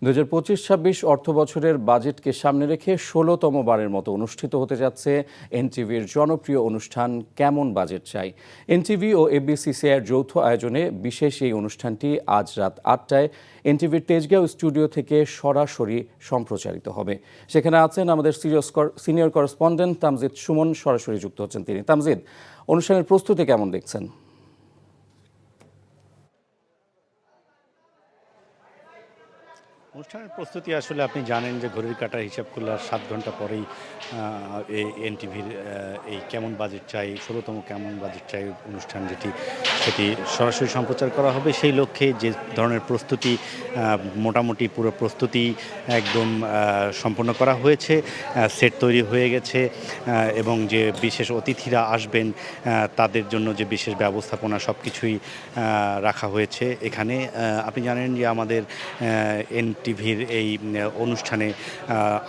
2025-26 অর্থবছরের বাজেটকে সামনে রেখে 16তম বারের মতো অনুষ্ঠিত হতে যাচ্ছে এনটিভির জনপ্রিয় অনুষ্ঠান কেমন বাজেট চাই। এনটিভি ও এফবিসিসিআইয়ের যৌথ আয়োজনে বিশেষ এই অনুষ্ঠানটি আজ রাত 8টায় এনটিভির তেজগাঁও স্টুডিও থেকে সরাসরি সম্প্রচারিত হবে। সেখানে আছেন আমাদের সিনিয়র করেসপন্ডেন্ট তামজিদ সুমন, সরাসরি যুক্ত হচ্ছেন তিনি। তামজিদ, অনুষ্ঠানের প্রস্তুতি কেমন দেখছেন? অনুষ্ঠানের প্রস্তুতি আসলে আপনি জানেন যে ঘড়ির কাঁটার হিসাব করলে আর 7 ঘন্টা পরেই এনটিভির এই কেমন বাজেট চাই 16তম কেমন বাজেট চাই অনুষ্ঠান সেটি সরাসরি সম্প্রচার করা হবে। সেই লক্ষ্যে যে ধরনের প্রস্তুতি মোটামুটি পুরো প্রস্তুতি একদম সম্পন্ন করা হয়েছে, সেট তৈরি হয়ে গেছে এবং যে বিশেষ অতিথিরা আসবেন তাদের জন্য যে বিশেষ ব্যবস্থাপনা সব কিছুই রাখা হয়েছে এখানে। আপনি জানেন যে আমাদের এনটিভির এই অনুষ্ঠানে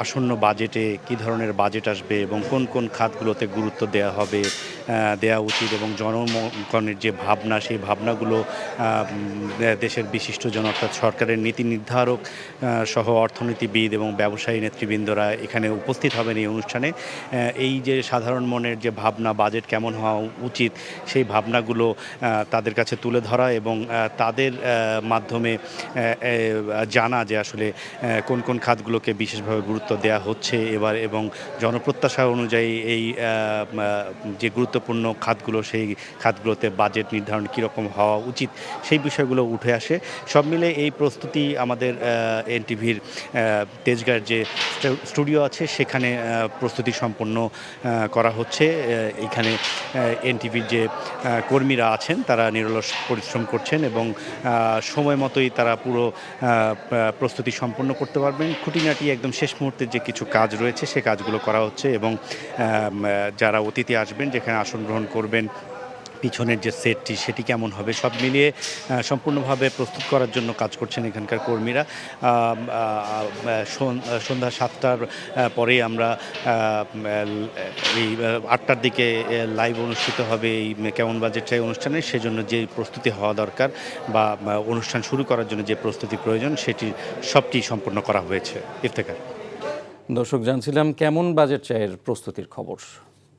আসন্ন বাজেটে কী ধরনের বাজেট আসবে এবং কোন কোন খাতগুলোতে গুরুত্ব দেওয়া উচিত এবং জনগণের যে ভাবনা সেই ভাবনাগুলো দেশের বিশিষ্টজন অর্থাৎ সরকারের নীতি নির্ধারক সহ অর্থনীতিবিদ এবং ব্যবসায়ী নেতৃবৃন্দরা এখানে উপস্থিত হবেন এই অনুষ্ঠানে। এই যে সাধারণ মনের যে ভাবনা বাজেট কেমন হওয়া উচিত সেই ভাবনাগুলো তাদের কাছে তুলে ধরা এবং তাদের মাধ্যমে জানা যে আসলে কোন কোন খাতগুলোকে বিশেষভাবে গুরুত্ব দেওয়া হচ্ছে এবার এবং জনপ্রত্যাশা অনুযায়ী এই যে গুরুত্বপূর্ণ খাতগুলো সেই খাতগুলোতে বাজেট নির্ধারণ কীরকম হওয়া উচিত সেই বিষয়গুলো উঠে আসে। সব মিলে এই প্রস্তুতি আমাদের এনটিভির তেজগাঁয়ের যে স্টুডিও আছে সেখানে প্রস্তুতি সম্পন্ন করা হচ্ছে। এখানে এনটিভির যে কর্মীরা আছেন তারা নিরলস পরিশ্রম করছেন এবং সময় মতোই তারা পুরো প্রস্তুতি সম্পন্ন করতে পারবেন। খুঁটিনাটি একদম শেষ মুহূর্তের যে কিছু কাজ রয়েছে সে কাজগুলো করা হচ্ছে এবং যারা অতিথি আসবেন যেখানে আসন গ্রহণ করবেন পিছনের যে সেটটি সেটি কেমন হবে সব মিলিয়ে সম্পূর্ণভাবে প্রস্তুত করার জন্য কাজ করছেন এখানকার কর্মীরা। সন্ধ্যা 7টার পরেই আমরা এই 8টার দিকে লাইভ অনুষ্ঠিত হবে এই কেমন বাজেট চাই অনুষ্ঠানে। সেজন্য যে প্রস্তুতি হওয়া দরকার বা অনুষ্ঠান শুরু করার জন্য যে প্রস্তুতি প্রয়োজন সেটি সবটি সম্পন্ন করা হয়েছে। ইফতেখার। দর্শক, জানছিলাম কেমন বাজেট চাইয়ের প্রস্তুতির খবর।